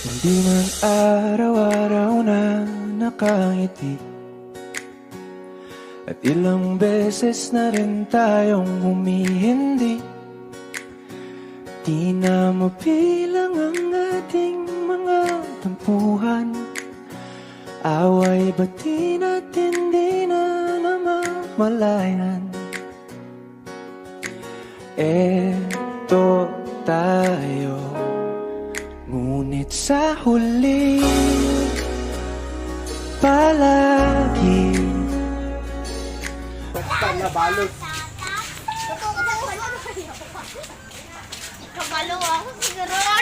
Hindi man araw-araw na nakangiti, at ilang beses na rin tayong humihindi. Di na mabilang ang ating mga tampuhan, away bati natin di na namamalayan. Eto tayo, ngunit sa huli palagi Nabalot. Kabalo ako siguro.